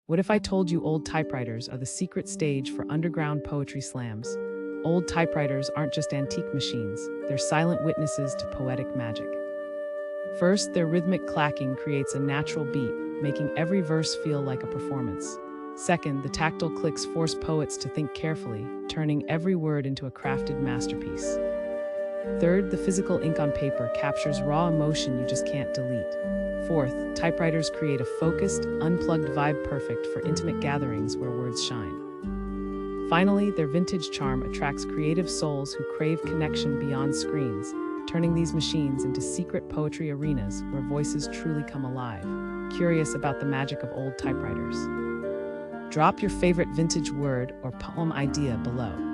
What if I told you old typewriters are the secret stage for underground poetry slams? Old typewriters aren't just antique machines, they're silent witnesses to poetic magic. First, their rhythmic clacking creates a natural beat, making every verse feel like a performance. Second, the tactile clicks force poets to think carefully, turning every word into a crafted masterpiece. Third, the physical ink on paper captures raw emotion you just can't delete. Fourth, typewriters create a focused, unplugged vibe perfect for intimate gatherings where words shine. Finally, their vintage charm attracts creative souls who crave connection beyond screens, turning these machines into secret poetry arenas where voices truly come alive. Curious about the magic of old typewriters? Drop your favorite vintage word or poem idea below.